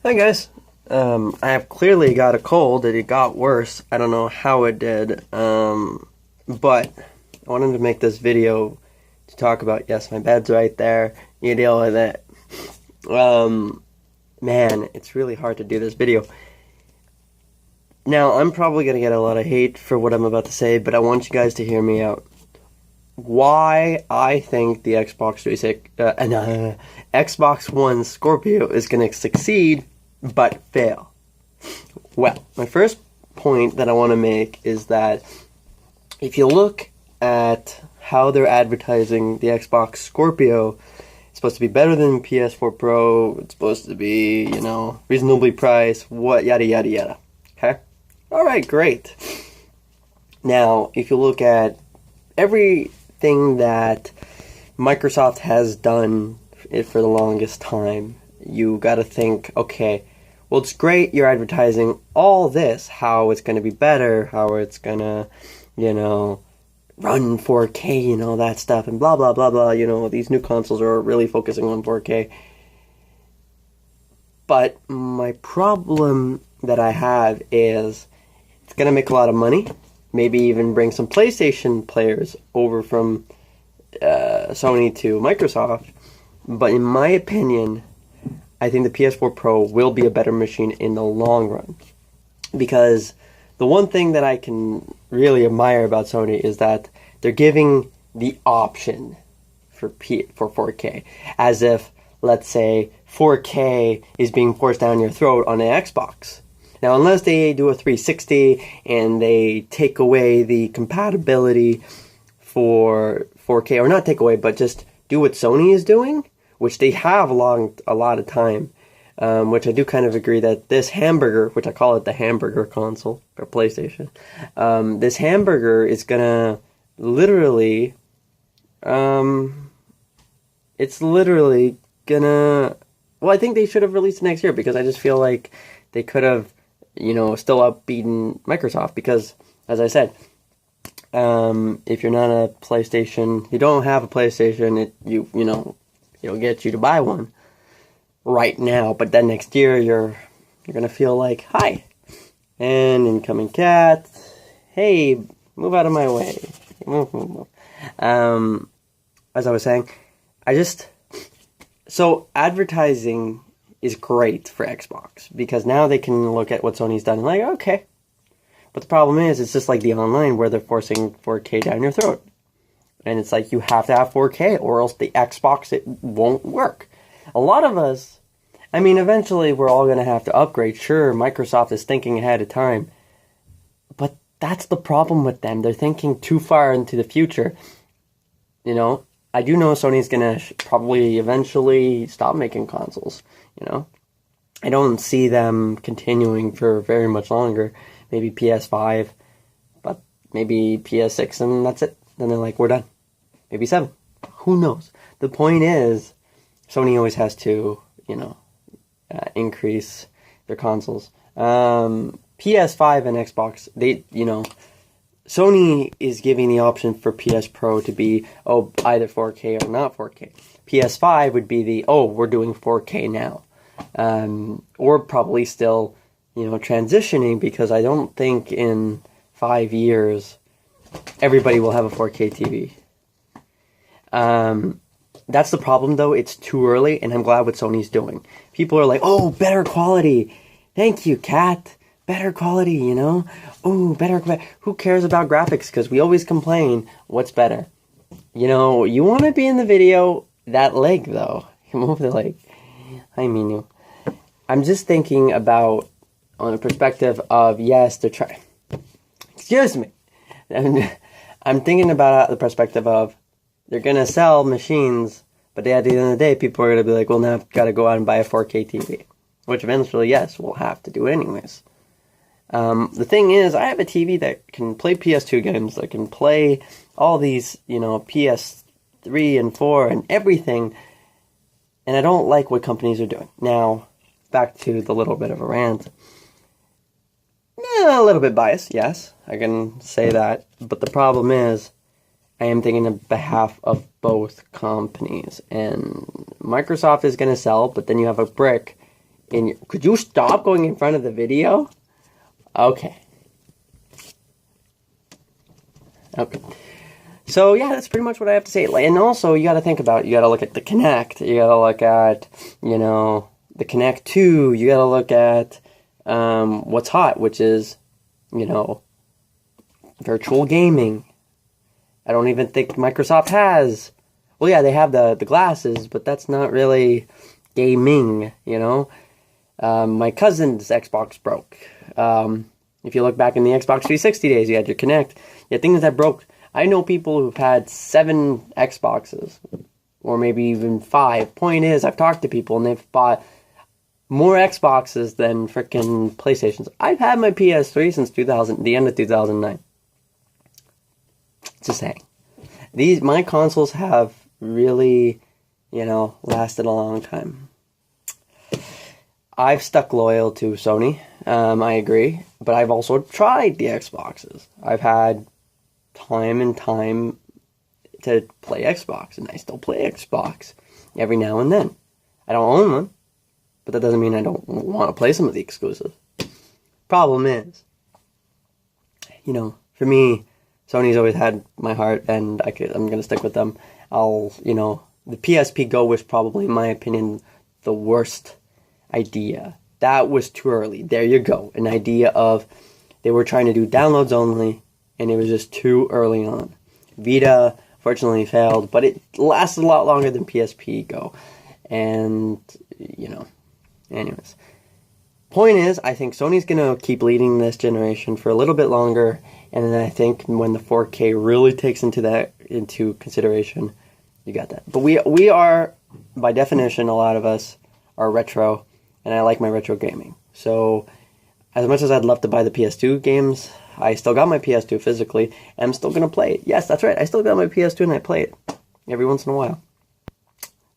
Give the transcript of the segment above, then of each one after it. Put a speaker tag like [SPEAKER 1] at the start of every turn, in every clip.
[SPEAKER 1] Hi guys. I have clearly got a cold. It got worse. I don't know how it did. But I wanted to make this video to talk about, yes, my bed's right there. You deal with it. Man, it's really hard to do this video. Now, I'm probably going to get a lot of hate for what I'm about to say, but I want you guys to hear me out. Why I think the Xbox One Scorpio is going to succeed but fail. Well, my first point that I want to make is that if you look at how they're advertising the Xbox Scorpio, it's supposed to be better than PS4 Pro, it's supposed to be, reasonably priced, what, yada, yada, yada. Okay? Alright, great. Now, if you look at everything that Microsoft has done for the longest time, you gotta think, okay, well, it's great you're advertising all this, how it's gonna be better, how it's gonna, run 4K and all that stuff, and blah, blah, blah, blah, these new consoles are really focusing on 4K. But my problem that I have is it's gonna make a lot of money, maybe even bring some PlayStation players over from Sony to Microsoft, but in my opinion, I think the PS4 Pro will be a better machine in the long run. Because the one thing that I can really admire about Sony is that they're giving the option for 4K. As if, let's say, 4K is being forced down your throat on an Xbox. Now, unless they do a 360 and they take away the compatibility for 4K, or not take away, but just do what Sony is doing, which they have a lot of time, which I do kind of agree that this hamburger, which I call it the hamburger console for PlayStation, this hamburger is gonna literally, it's literally gonna, well, I think they should have released it next year, because I just feel like they could have, still outbeaten Microsoft, because, as I said, if you're not a PlayStation, you don't have a PlayStation, it'll get you to buy one right now, but then next year you're gonna feel like, hi, and incoming cat, hey, move out of my way, move. As I was saying, so advertising is great for Xbox, because now they can look at what Sony's done and like, okay, but the problem is, it's just like the online where they're forcing 4K down your throat. And it's like, you have to have 4K, or else the Xbox, it won't work. A lot of us, eventually we're all going to have to upgrade. Sure, Microsoft is thinking ahead of time. But that's the problem with them. They're thinking too far into the future. I do know Sony's going to probably eventually stop making consoles. I don't see them continuing for very much longer. Maybe PS5, but maybe PS6, and that's it. Then they're like, we're done. Maybe 7. Who knows? The point is, Sony always has to, increase their consoles. PS5 and Xbox, Sony is giving the option for PS Pro to be, either 4K or not 4K. PS5 would be we're doing 4K now. Or probably still, transitioning, because I don't think in 5 years everybody will have a 4K TV. That's the problem, though. It's too early, and I'm glad what Sony's doing. People are like, better quality. Thank you, Kat. Better quality, better. Who cares about graphics? Because we always complain, what's better? You want to be in the video, that leg, though. You move the leg. I mean you. I'm just thinking about, on a perspective of, yes, they're trying. Excuse me. I'm thinking about the perspective of, they're going to sell machines, but at the end of the day, people are going to be like, well, now I've got to go out and buy a 4K TV. Which eventually, yes, we'll have to do anyways. The thing is, I have a TV that can play PS2 games, that can play all these, PS3 and 4 and everything, and I don't like what companies are doing. Now, back to the little bit of a rant. A little bit biased, yes, I can say that, but the problem is, I am thinking on behalf of both companies, and Microsoft is going to sell, but then you have a brick Could you stop going in front of the video? Okay. Okay. So yeah, that's pretty much what I have to say. And also, you got to think about, you got to look at the Kinect. You got to look at, the Kinect 2. You got to look at what's hot, which is, virtual gaming. I don't even think Microsoft has. Well, yeah, they have the glasses, but that's not really gaming, My cousin's Xbox broke. If you look back in the Xbox 360 days, you had your Kinect. You had things that broke. I know people who've had 7 Xboxes, or maybe even 5. Point is, I've talked to people, and they've bought more Xboxes than frickin' PlayStations. I've had my PS3 since the end of 2009. Just saying. My consoles have really, lasted a long time. I've stuck loyal to Sony, I agree, but I've also tried the Xboxes. I've had time and time to play Xbox, and I still play Xbox every now and then. I don't own one, but that doesn't mean I don't want to play some of the exclusives. Problem is, for me, Sony's always had my heart, and I'm going to stick with them. The PSP Go was probably, in my opinion, the worst idea. That was too early. There you go. An idea of they were trying to do downloads only, and it was just too early on. Vita, fortunately, failed, but it lasted a lot longer than PSP Go. And, anyways. Point is, I think Sony's going to keep leading this generation for a little bit longer, and then I think when the 4K really takes into consideration, you got that. But we are, by definition, a lot of us are retro, and I like my retro gaming. So, as much as I'd love to buy the PS2 games, I still got my PS2 physically, and I'm still going to play it. Yes, that's right, I still got my PS2 and I play it every once in a while.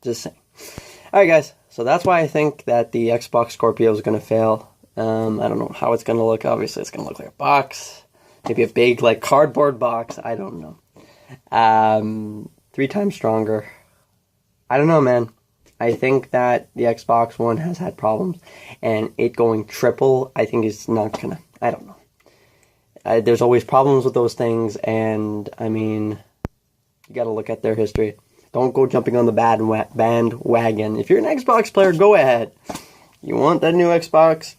[SPEAKER 1] Just saying. Alright guys, so that's why I think that the Xbox Scorpio is going to fail. I don't know how it's going to look. Obviously, it's going to look like a box. Maybe a big, cardboard box. I don't know. 3 times stronger. I don't know, man. I think that the Xbox One has had problems, and it going triple, I think is not gonna, I don't know. There's always problems with those things, and, you gotta look at their history. Don't go jumping on the bandwagon. If you're an Xbox player, go ahead. You want that new Xbox,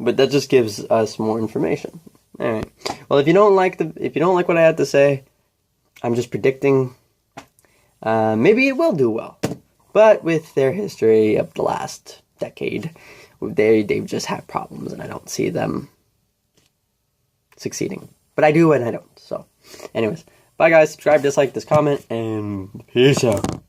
[SPEAKER 1] but that just gives us more information. Alright. Well, if you don't like what I had to say, I'm just predicting, maybe it will do well. But with their history of the last decade, they've just had problems, and I don't see them succeeding. But I do and I don't. So, anyways, bye guys. Subscribe, dislike this comment, and peace out.